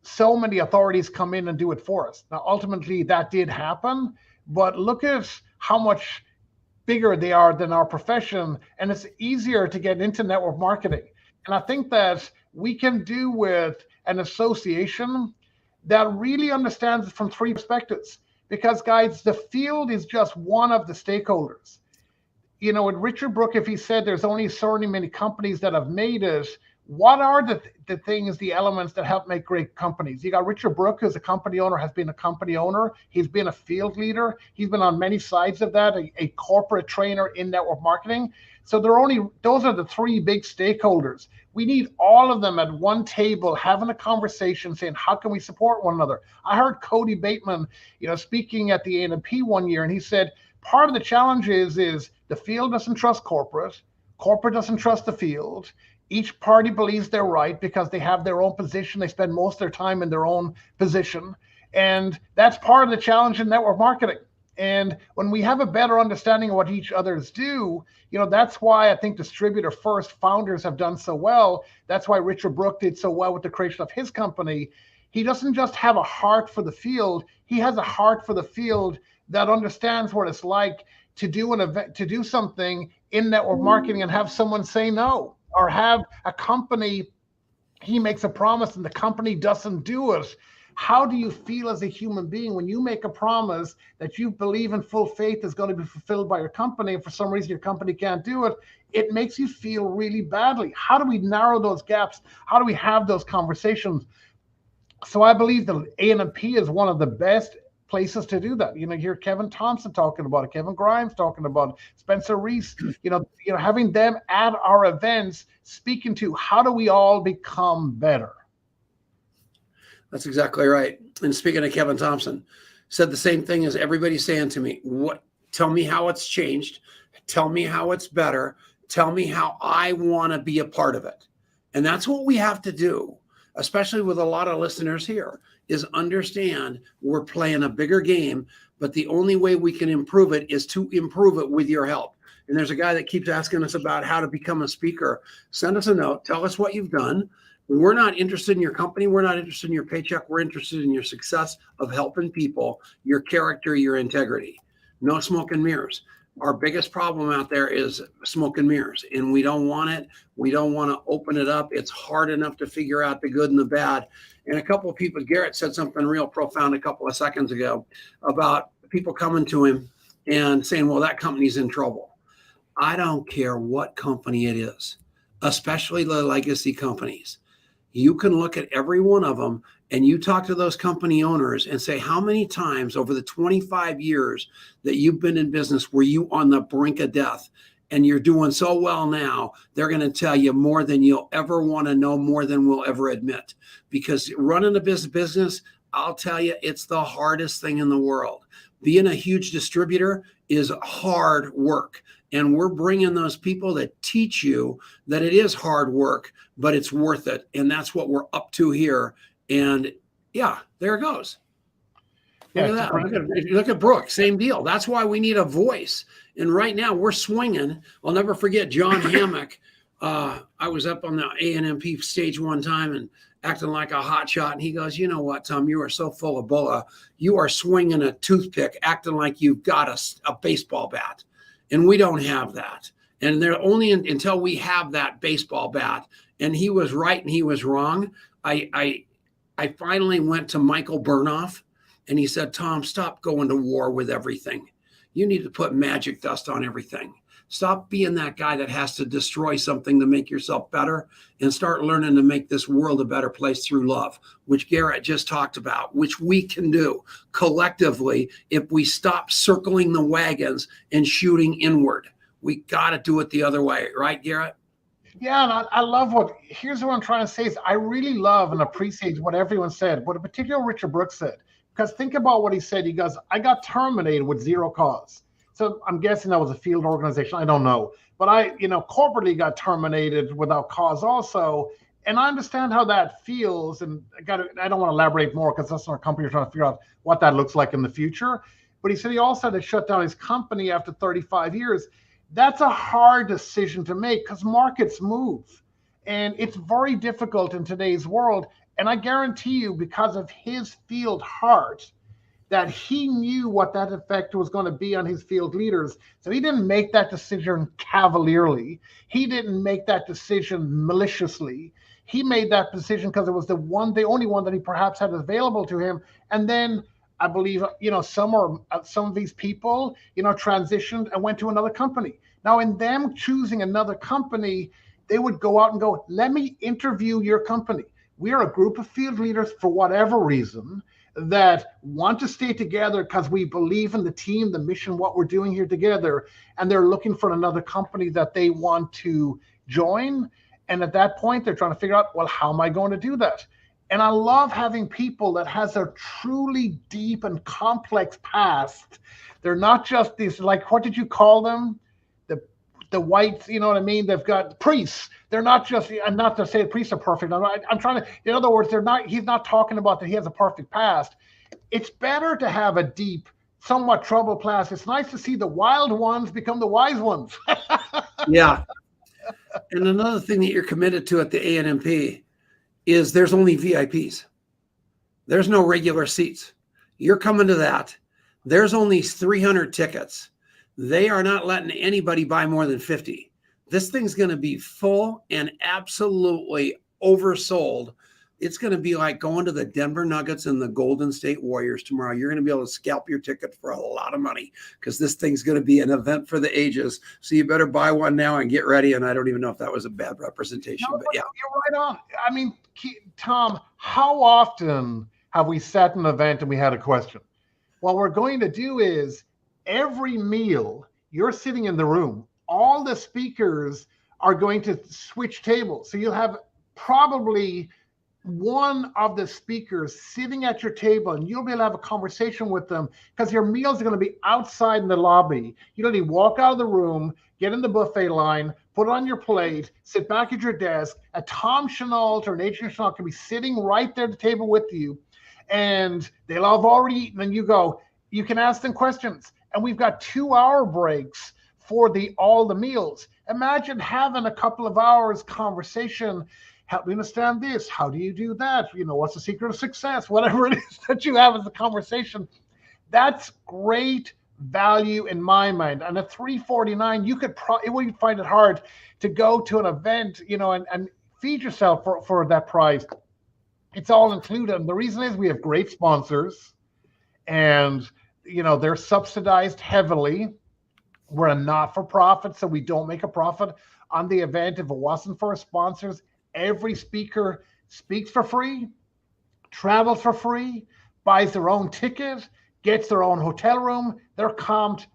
so many authorities come in and do it for us. Now, ultimately, that did happen, but look at how much bigger they are than our profession, and it's easier to get into network marketing. And I think that we can do with an association that really understands it from three perspectives, because, guys, the field is just one of the stakeholders. With Richard Brooke, if he said there's only so many companies that have made it, what are the things, the elements that help make great companies? You got Richard Brooke, who's a company owner, has been a company owner. He's been a field leader. He's been on many sides of that, a corporate trainer in network marketing. So those are the three big stakeholders. We need all of them at one table having a conversation saying, how can we support one another? I heard Cody Bateman, speaking at the ANMP one year, and he said, part of the challenge is the field doesn't trust corporate doesn't trust the field. Each party believes they're right because they have their own position. They spend most of their time in their own position. And that's part of the challenge in network marketing. And when we have a better understanding of what each others do, that's why I think distributor first founders have done so well. That's why Richard Brooke did so well with the creation of his company. He doesn't just have a heart for the field. He has a heart for the field that understands what it's like to do an event, to do something in network marketing and have someone say no, or have a company, he makes a promise and the company doesn't do it. How do you feel as a human being when you make a promise that you believe in full faith is going to be fulfilled by your company, and for some reason your company can't do it? It makes you feel really badly. How do we narrow those gaps? How do we have those conversations? So I believe the ANMP is one of the best places to do that. You hear Kevin Thompson talking about it, Kevin Grimes talking about it, Spencer Reese, having them at our events speaking to how do we all become better.
That's exactly right. And speaking of Kevin Thompson, said the same thing as everybody's saying to me. Tell me how it's changed. Tell me how it's better. Tell me how I want to be a part of it. And that's what we have to do, especially with a lot of listeners here, is understand we're playing a bigger game, but the only way we can improve it is to improve it with your help. and there's a guy that keeps asking us about how to become a speaker, send us a note. Tell us what you've done. We're not interested in your company. We're not interested in your paycheck. We're interested in your success of helping people, your character, your integrity. No smoke and mirrors. Our biggest problem out there is smoke and mirrors, and we don't want it. We don't want to open it up. It's hard enough to figure out the good and the bad. And a couple of people, Garrett said something real profound a couple of seconds ago about people coming to him and saying, well, that company's in trouble. I don't care what company it is, especially the legacy companies. You can look at every one of them and you talk to those company owners and say, how many times over the 25 years that you've been in business were you on the brink of death? And you're doing so well now, they're going to tell you more than you'll ever want to know, more than we'll ever admit. Because running a business, I'll tell you, it's the hardest thing in the world. Being a huge distributor is hard work. And we're bringing those people that teach you that it is hard work, but it's worth it. And that's what we're up to here. And yeah, there it goes. Look at that. Look at Brooke, same deal. That's why we need a voice. And right now we're swinging. I'll never forget John Hammock. I was up on the ANMP stage one time and acting like a hot shot. And he goes, you know what, Tom, you are so full of bulla. You are swinging a toothpick, acting like you've got a baseball bat. And we don't have that. And they're only until we have that baseball bat. And he was right and he was wrong. I finally went to Michael Burnoff and he said, Tom, stop going to war with everything. You need to put magic dust on everything. Stop being that guy that has to destroy something to make yourself better and start learning to make this world a better place through love, which Garrett just talked about, which we can do collectively if we stop circling the wagons and shooting inward. We got to do it the other way. Right, Garrett?
Yeah, and I love here's what I'm trying to say is I really love and appreciate what everyone said, what in particular Richard Brooks said. Because think about what he said. He goes, I got terminated with zero cause. So I'm guessing that was a field organization. I don't know. But I, corporately got terminated without cause also. And I understand how that feels. And I don't want to elaborate more because that's our company. We're trying to figure out what that looks like in the future. But he said he also had to shut down his company after 35 years. That's a hard decision to make because markets move. And it's very difficult in today's world. And I guarantee you, because of his field heart, that he knew what that effect was going to be on his field leaders. So he didn't make that decision cavalierly. He didn't make that decision maliciously. He made that decision because it was the only one that he perhaps had available to him. And then I believe, some of these people, transitioned and went to another company. Now, in them choosing another company, they would go out and go, let me interview your company. We are a group of field leaders for whatever reason that want to stay together because we believe in the team, the mission, what we're doing here together. And they're looking for another company that they want to join. And at that point, they're trying to figure out, well, how am I going to do that? And I love having people that has a truly deep and complex past. They're not just these, like, what did you call them? The whites, you know what I mean? They've got priests. They're not just, and not to say priests are perfect. I'm trying to, in other words, he's not talking about that he has a perfect past. It's better to have a deep, somewhat troubled past. It's nice to see the wild ones become the wise ones.
Yeah. And another thing that you're committed to at the ANMP is there's only VIPs. There's no regular seats. You're coming to that. There's only 300 tickets. They are not letting anybody buy more than 50. This thing's going to be full and absolutely oversold. It's going to be like going to the Denver Nuggets and the Golden State Warriors tomorrow. You're going to be able to scalp your ticket for a lot of money because this thing's going to be an event for the ages. So you better buy one now and get ready. And I don't even know if that was a bad representation, but yeah.
You're right on. I mean, Tom, how often have we sat in an event and we had a question? What we're going to do is every meal you're sitting in the room, all the speakers are going to switch tables. So you'll have probably one of the speakers sitting at your table and you'll be able to have a conversation with them because your meals are going to be outside in the lobby. You don't need to walk out of the room, get in the buffet line, put it on your plate, sit back at your desk. A Tom Chenault or an Adrian Chenault can be sitting right there at the table with you and they'll have already eaten and you can ask them questions. And we've got 2-hour breaks for all the meals. Imagine having a couple of hours conversation. Help me understand this. How do you do that? What's the secret of success? Whatever it is that you have as a conversation. That's great value in my mind. And at $349, you could probably find it hard to go to an event, and feed yourself for that price. It's all included. And the reason is we have great sponsors, and they're subsidized heavily. We're a not-for-profit, so we don't make a profit on the event. If it wasn't for our sponsors, every speaker speaks for free, travels for free, buys their own ticket, gets their own hotel room. They're comped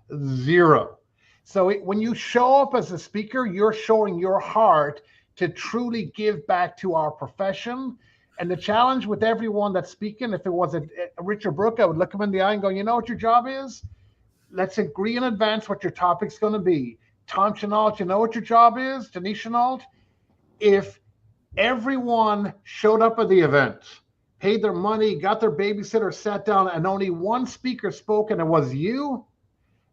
zero. So when you show up as a speaker, you're showing your heart to truly give back to our profession. And the challenge with everyone that's speaking, if it was a Richard Brooke, I would look him in the eye and go, you know what your job is? Let's agree in advance what your topic's going to be. Tom Chenault, you know what your job is? Denise Chenault? If everyone showed up at the event, paid their money, got their babysitter, sat down, and only one speaker spoke, and it was you,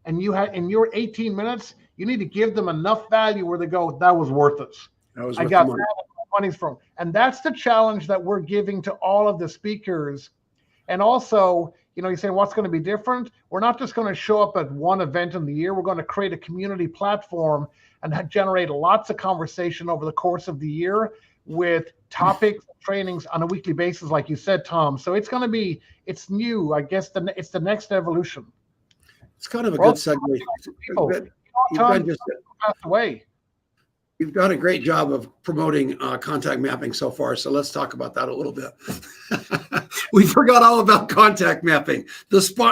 and you had in your 18 minutes, you need to give them enough value where they go, that was worth it. I got that money's from. And that's the challenge that we're giving to all of the speakers. And also, you're saying what's going to be different? We're not just going to show up at one event in the year. We're going to create a community platform and generate lots of conversation over the course of the year with topics, trainings on a weekly basis, like you said, Tom. So it's going to be, it's new. I guess it's the next evolution.
It's kind of a good segue.
Tom passed away.
You've done a great job of promoting contact mapping so far, so let's talk about that a little bit. We forgot all about contact mapping.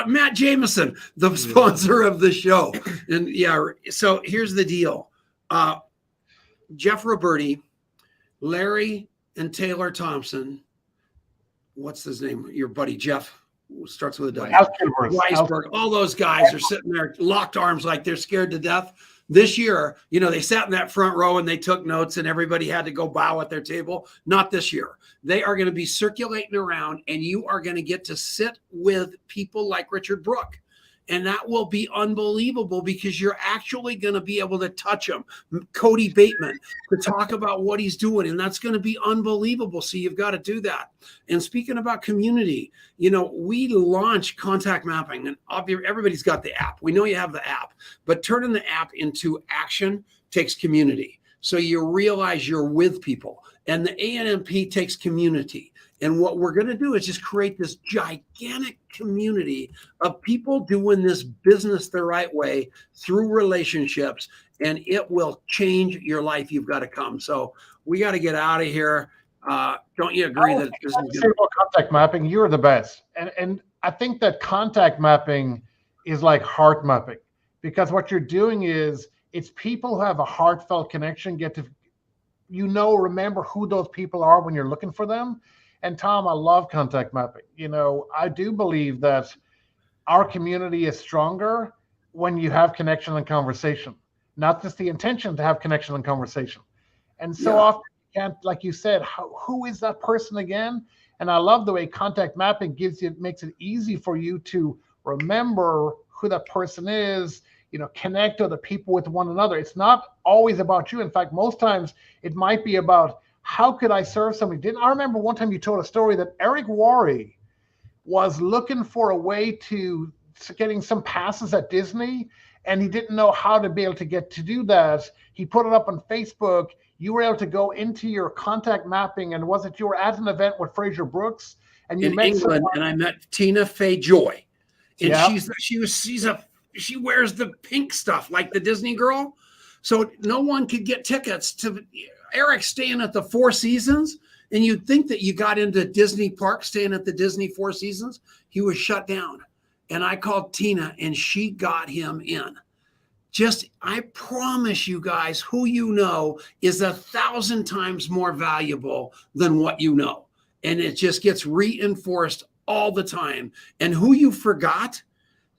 Matt Jameson, the sponsor of the show. And so here's the deal. Jeff Roberti, Larry and Taylor Thompson, what's his name? Your buddy Jeff, starts with a W. Weisberg, all those guys are sitting there locked arms like they're scared to death. This year, they sat in that front row and they took notes and everybody had to go bow at their table. Not this year. They are going to be circulating around and you are going to get to sit with people like Richard Brooke. And that will be unbelievable because you're actually going to be able to touch him. Cody Bateman, to talk about what he's doing. And that's going to be unbelievable. So you've got to do that. And speaking about community, we launched contact mapping and everybody's got the app. We know you have the app, but turning the app into action takes community. So you realize you're with people, and the ANMP takes community. And what we're going to do is just create this gigantic community of people doing this business the right way through relationships, and it will change your life. You've got to come. So we got to get out of here. Don't you agree that this is good?
Contact mapping? You're the best. And I think that contact mapping is like heart mapping, because what you're doing is it's people who have a heartfelt connection get to, remember who those people are when you're looking for them. And Tom, I love contact mapping. I do believe that our community is stronger when you have connection and conversation, not just the intention to have connection and conversation. And so often you can't, like you said, who is that person again? And I love the way contact mapping makes it easy for you to remember who that person is, connect other people with one another. It's not always about you. In fact, most times it might be about, how could I serve somebody? I remember one time you told a story that Eric Worre was looking for a way to getting some passes at Disney, and he didn't know how to be able to get to do that. He put it up on Facebook. You were able to go into your contact mapping, and was it you were at an event with Fraser Brooks, and you
in
met
England, and I met Tina Fey Joy, and she wears the pink stuff like the Disney girl, so no one could get tickets to. Eric staying at the Four Seasons, and you'd think that you got into Disney Park staying at the Disney Four Seasons. He was shut down. And I called Tina and she got him in. I promise you guys, who you know is 1,000 times more valuable than what you know. And it just gets reinforced all the time. And who you forgot,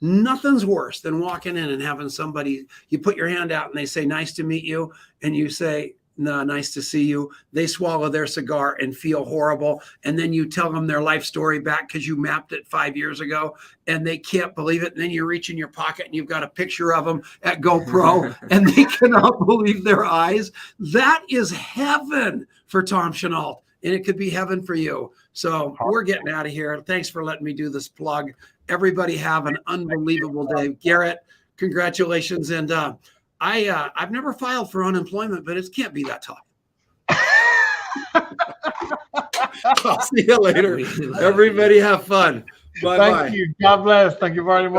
nothing's worse than walking in and having somebody, you put your hand out and they say, nice to meet you. And you say, nice to see you. They swallow their cigar and feel horrible. And then you tell them their life story back because you mapped it 5 years ago and they can't believe it. And then you reach in your pocket and you've got a picture of them at GoPro and they cannot believe their eyes. That is heaven for Tom Chenault. And it could be heaven for you. So we're getting out of here. Thanks for letting me do this plug. Everybody have an unbelievable day. Garrett, congratulations. And I've never filed for unemployment, but it can't be that tough. I'll see you later. Everybody have fun. Bye-bye.
Thank you. God bless. Thank you very much.